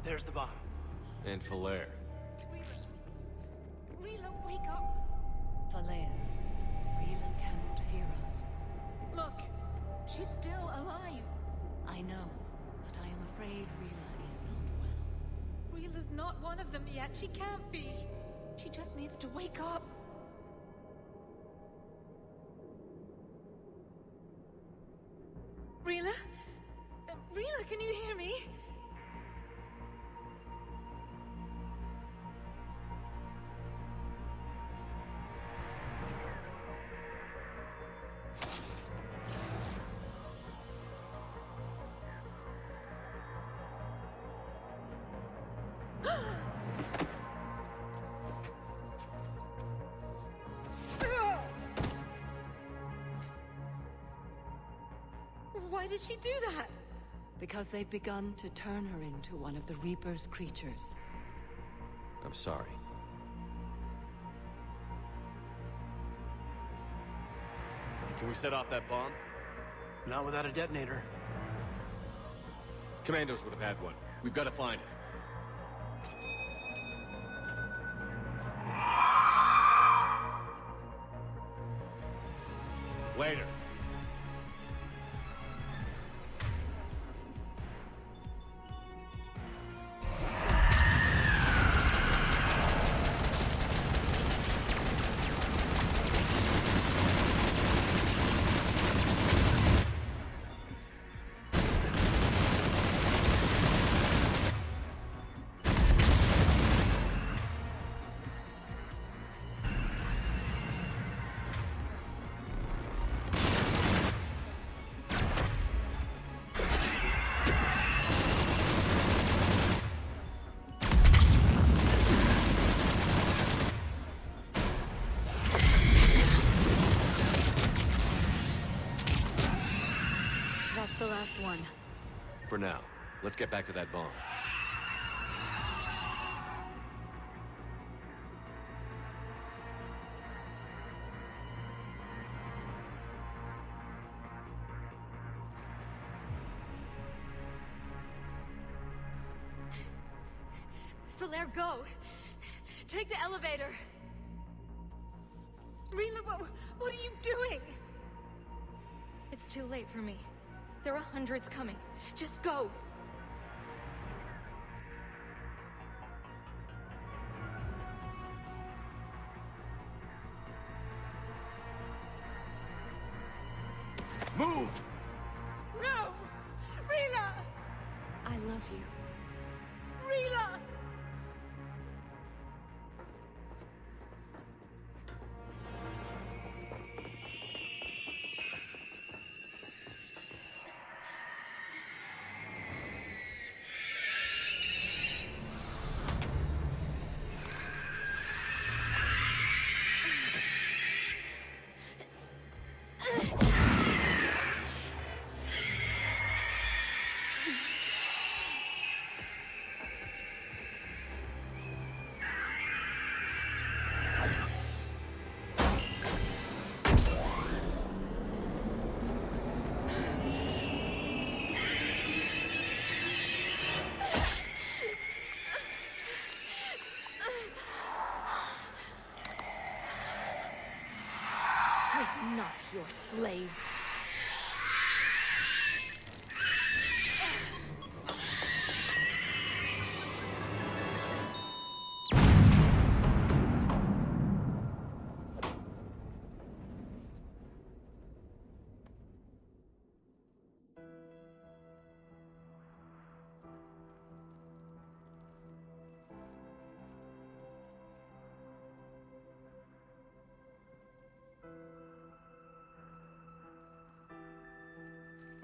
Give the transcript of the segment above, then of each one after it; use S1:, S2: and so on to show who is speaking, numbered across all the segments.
S1: There's the bomb.
S2: And Falair.
S3: Rila, wake up!
S4: Falair, Rila cannot hear us.
S3: Look, she's still alive.
S4: I know, but I am afraid Rila is not well.
S3: Rila's not one of them yet. She can't be. She just needs to wake up. Rila? Rila, can you hear me? Why did she do that?
S4: Because they've begun to turn her into one of the Reaper's creatures.
S2: I'm sorry. Can we set off that bomb?
S1: Not without a detonator.
S2: Commandos would have had one. We've got to find it. Later.
S4: That's the last one.
S2: For now, let's get back to that bomb.
S3: Falair, go! Take the elevator! Rila, what are you doing? It's too late for me. There are hundreds coming. Just go!
S2: Move!
S3: No! Rila!
S4: I love you.
S3: Rila! We're not your slaves.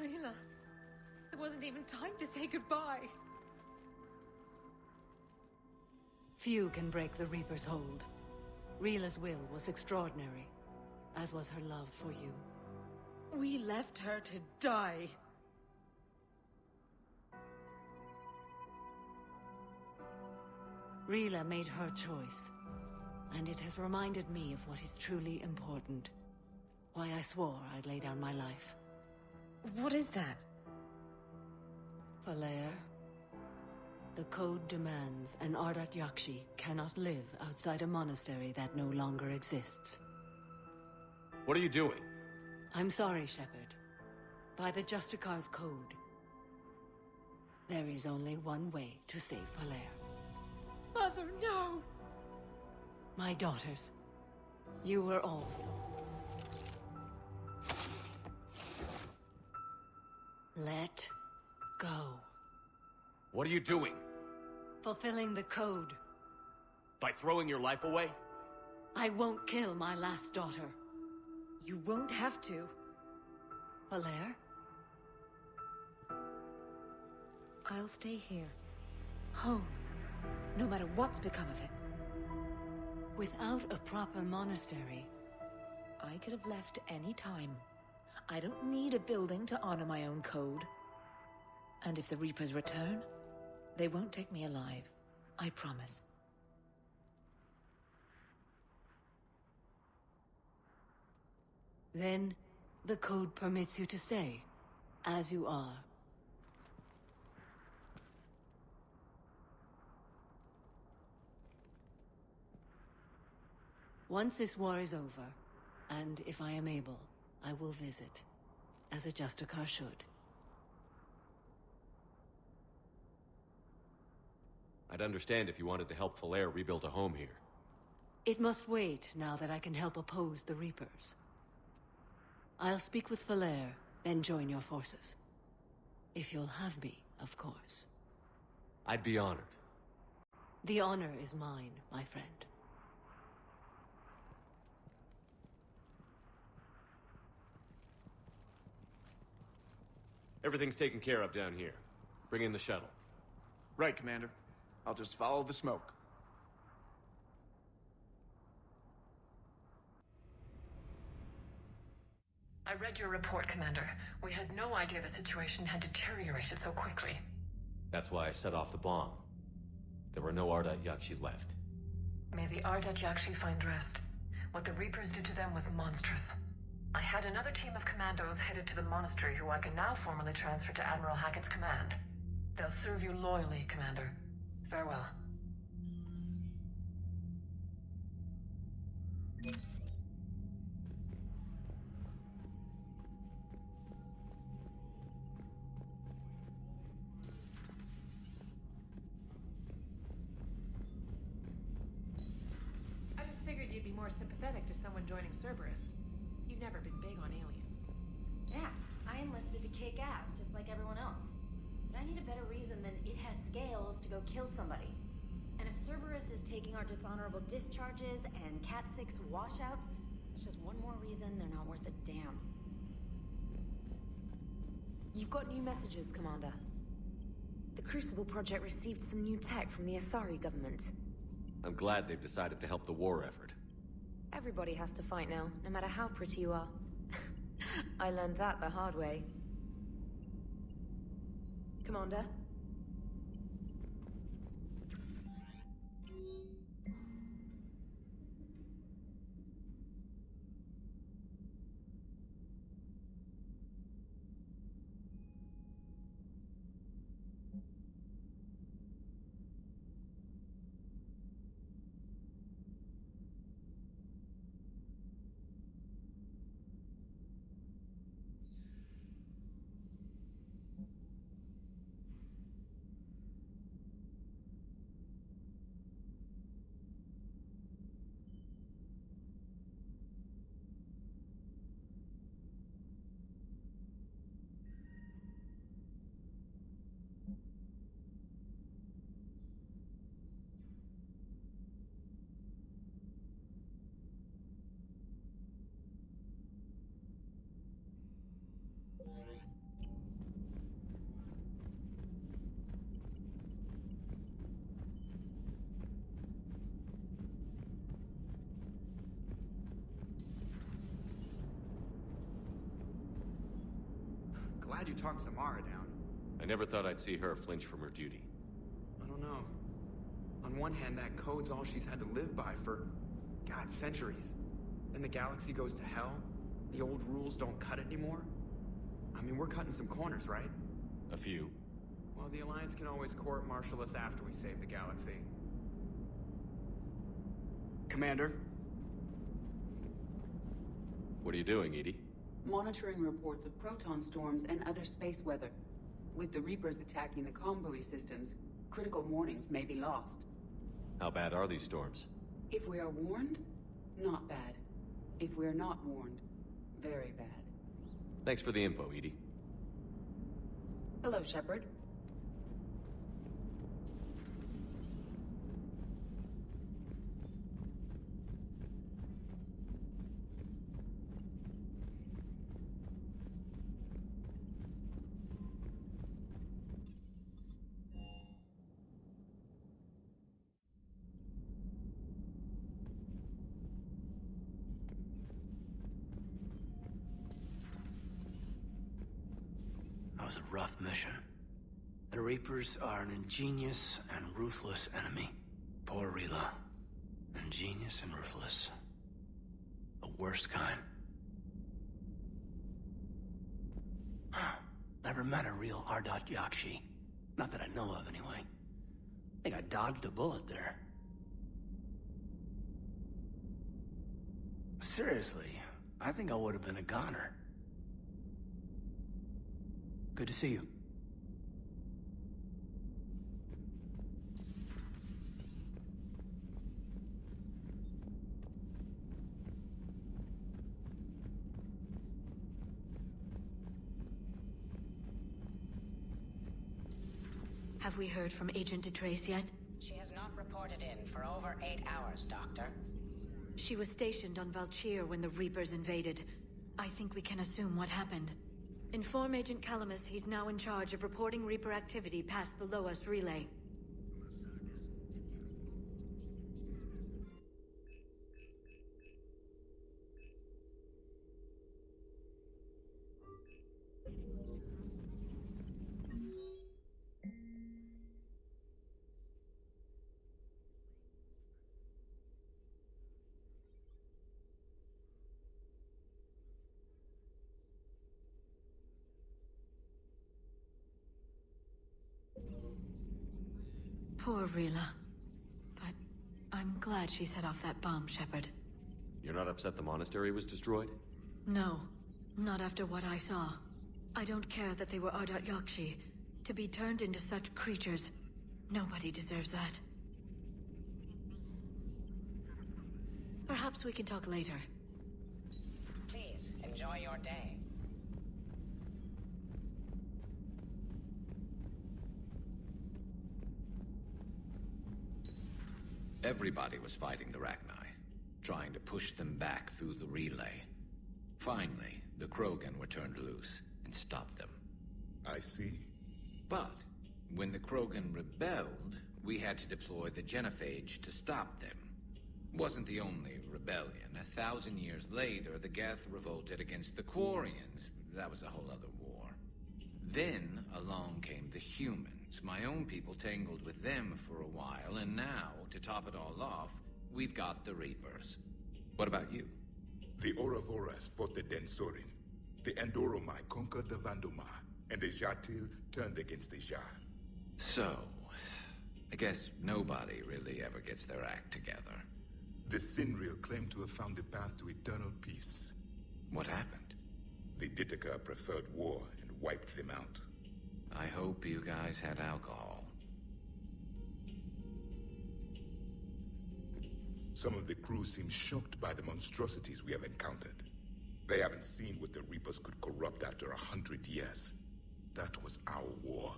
S3: Rila, there wasn't even time to say goodbye.
S4: Few can break the Reaper's hold. Rila's will was extraordinary, as was her love for you.
S3: We left her to die.
S4: Rila made her choice, and it has reminded me of what is truly important. Why I swore I'd lay down my life.
S3: What is that?
S4: Falair, The code demands an Ardat-Yakshi cannot live outside a monastery that no longer exists.
S2: What are you doing?
S4: I'm sorry, Shepard. By the Justicar's code, there is only one way to save Falere.
S3: Mother, no!
S4: My daughters, you were all sold. Let go.
S2: What are you doing?
S4: Fulfilling the code.
S2: By throwing your life away?
S4: I won't kill my last daughter.
S3: You won't have to.
S4: Falere?
S3: I'll stay here. Home. No matter what's become of it.
S4: Without a proper monastery,
S3: I could have left any time. I don't need a building to honor my own code. And if the Reapers return, they won't take me alive. I promise.
S4: then the code permits you to stay, as you are. Once this war is over, and if I am able, I will visit, as a Justicar should.
S2: I'd understand if you wanted to help Falere rebuild a home here.
S4: It must wait now that I can help oppose the Reapers. I'll speak with Falere, then join your forces. If you'll have me, of course.
S2: I'd be honored.
S4: The honor is mine, my friend.
S2: Everything's taken care of down here. Bring in the shuttle.
S1: Right, Commander. I'll just follow the smoke.
S5: I read your report, Commander. We had no idea the situation had deteriorated so quickly.
S2: That's why I set off the bomb. There were no Ardat-Yakshi left.
S5: May the Ardat-Yakshi find rest. What the Reapers did to them was monstrous. I had another team of commandos headed to the Monastery who I can now formally transfer to Admiral Hackett's command. They'll serve you loyally, Commander. Farewell.
S6: I just figured you'd be more sympathetic to someone joining Cerberus. You've never been big on aliens.
S7: Yeah, I enlisted to kick ass, just like everyone else. But I need a better reason than it has scales to go kill somebody. And if Cerberus is taking our dishonorable discharges and Cat-6 washouts, it's just one more reason they're not worth a damn. You've got new messages, Commander. The Crucible Project received some new tech from the Asari government.
S2: I'm glad they've decided to help the war effort.
S7: Everybody has to fight now, no matter how pretty you are. I learned that the hard way. Commander?
S8: Glad you talked Samara down.
S2: I never thought I'd see her flinch from her duty.
S8: I don't know. On one hand, that code's all she's had to live by for, God, centuries. Then the galaxy goes to hell. The old rules don't cut anymore. I mean, we're cutting some corners, right?
S2: A few.
S8: Well, the Alliance can always court-martial us after we save the galaxy.
S1: Commander?
S2: What are you doing, Edie?
S9: Monitoring reports of proton storms and other space weather. With the Reapers attacking the comm buoy systems, critical warnings may be lost.
S2: How bad are these storms?
S9: If we are warned, not bad. If we are not warned, very bad.
S2: Thanks for the info, Edie.
S9: Hello, Shepard.
S10: That was a rough mission. The Reapers are an ingenious and ruthless enemy. Poor Rila. Ingenious and ruthless. The worst kind. Never met a real Ardat-Yakshi. Not that I know of, anyway. I think I dodged a bullet there. Seriously, I think I would have been a goner. Good to see you.
S3: Have we heard from Agent DeTrace yet?
S11: She has not reported in for over 8 hours, Doctor.
S3: She was stationed on Valchir when the Reapers invaded. I think we can assume what happened. Inform Agent Calamus he's now in charge of reporting Reaper activity past the Loas relay. Poor Rila. But I'm glad she set off that bomb, Shepard.
S2: You're not upset the monastery was destroyed?
S3: No, not after what I saw. I don't care that they were Ardat-Yakshi. To be turned into such creatures, nobody deserves that. Perhaps we can talk later.
S11: Please, enjoy your day.
S12: Everybody was fighting the Rachni, trying to push them back through the relay. Finally, the Krogan were turned loose and stopped them.
S13: I see.
S12: But when the Krogan rebelled, we had to deploy the genophage to stop them. Wasn't the only rebellion. 1,000 years later, the Geth revolted against the Quarians. That was a whole other war. Then along came the humans. My own people tangled with them for a while, and now, to top it all off, we've got the Reapers. What about you?
S13: The Ouroboros fought the Densorin. The Andoromai conquered the Vandoma, and the Jatil turned against the Shah.
S12: So, I guess nobody really ever gets their act together.
S13: The Sinreal claimed to have found the path to eternal peace.
S12: What happened?
S13: The Ditaka preferred war and wiped them out.
S12: I hope you guys had alcohol.
S13: Some of the crew seem shocked by the monstrosities we have encountered. They haven't seen what the Reapers could corrupt after 100 years. That was our war.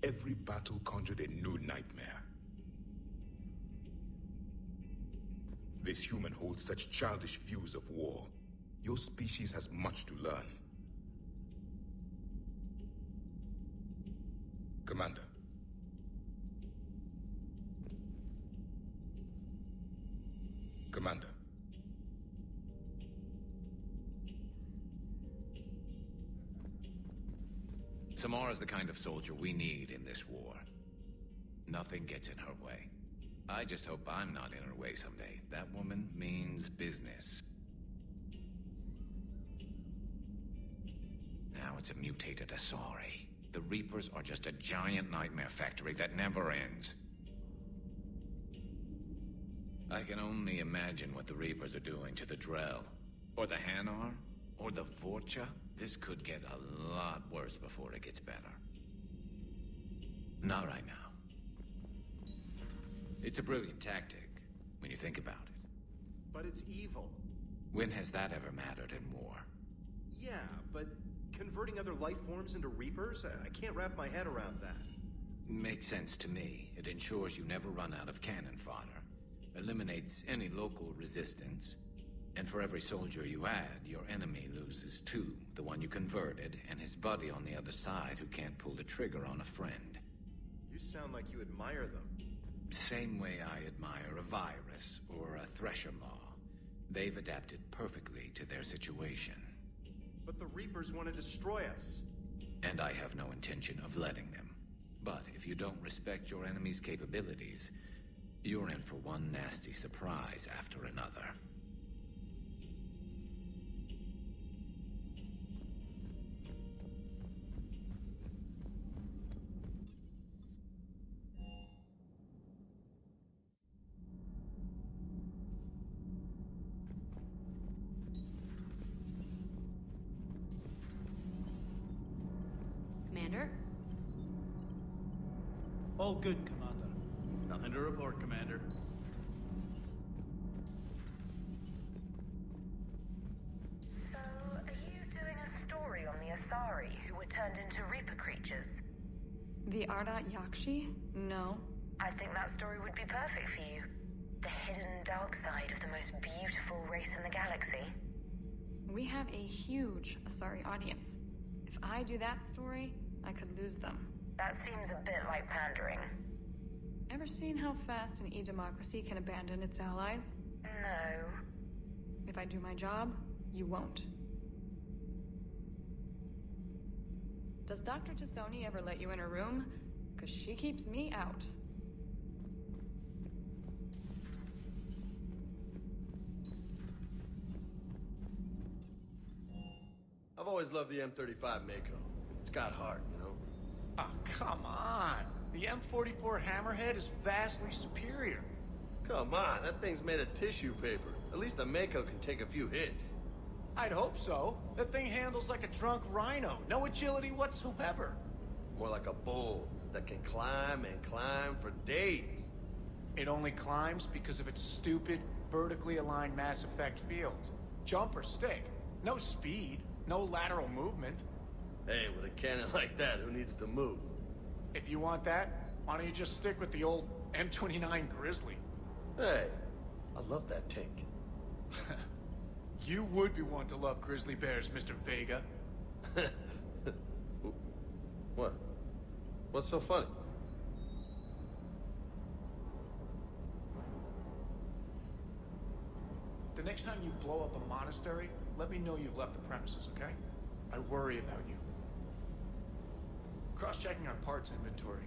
S13: Every battle conjured a new nightmare. This human holds such childish views of war. Your species has much to learn. Commander. Commander.
S12: Samara's the kind of soldier we need in this war. Nothing gets in her way. I just hope I'm not in her way someday. That woman means business. Now it's a mutated Asari. The Reapers are just a giant nightmare factory that never ends. I can only imagine what the Reapers are doing to the Drell, or the Hanar, or the Vorcha. This could get a lot worse before it gets better. Not right now. It's a brilliant tactic, when you think about it.
S14: But it's evil.
S12: When has that ever mattered in war?
S14: Yeah, but converting other life forms into Reapers? I can't wrap my head around that.
S12: Makes sense to me. It ensures you never run out of cannon fodder. Eliminates any local resistance. And for every soldier you add, your enemy loses two. The one you converted, and his buddy on the other side who can't pull the trigger on a friend.
S14: You sound like you admire them.
S12: Same way I admire a virus or a Thresher Maw. They've adapted perfectly to their situation.
S14: But the Reapers want to destroy us.
S12: And I have no intention of letting them. But if you don't respect your enemy's capabilities, you're in for one nasty surprise after another.
S6: Commander?
S15: All good, Commander. Nothing to report, Commander.
S5: So, are you doing a story on the Asari who were turned into Reaper creatures?
S16: The Ardat-Yakshi? No.
S5: I think that story would be perfect for you. The hidden dark side of the most beautiful race in the galaxy.
S16: We have a huge Asari audience. If I do that story, I could lose them.
S5: That seems a bit like pandering.
S16: Ever seen how fast an e-democracy can abandon its allies?
S5: No.
S16: If I do my job, you won't. Does Dr. Tassoni ever let you in her room? Because she keeps me out.
S17: I've always loved the M35 Mako. It's got heart, you know?
S1: Oh, come on. The M44 Hammerhead is vastly superior.
S17: Come on, that thing's made of tissue paper. At least the Mako can take a few hits.
S1: I'd hope so. That thing handles like a drunk rhino. No agility whatsoever.
S17: More like a bull that can climb and climb for days.
S1: It only climbs because of its stupid, vertically aligned Mass Effect fields. Jump or stick. No speed. No lateral movement.
S17: Hey, with a cannon like that, who needs to move?
S1: If you want that, why don't you just stick with the old M29 Grizzly?
S17: Hey, I love that tank.
S1: You would be one to love grizzly bears, Mr. Vega.
S17: What? What's so funny?
S1: The next time you blow up a monastery, let me know you've left the premises, okay? I worry about you. Cross-checking our parts inventory.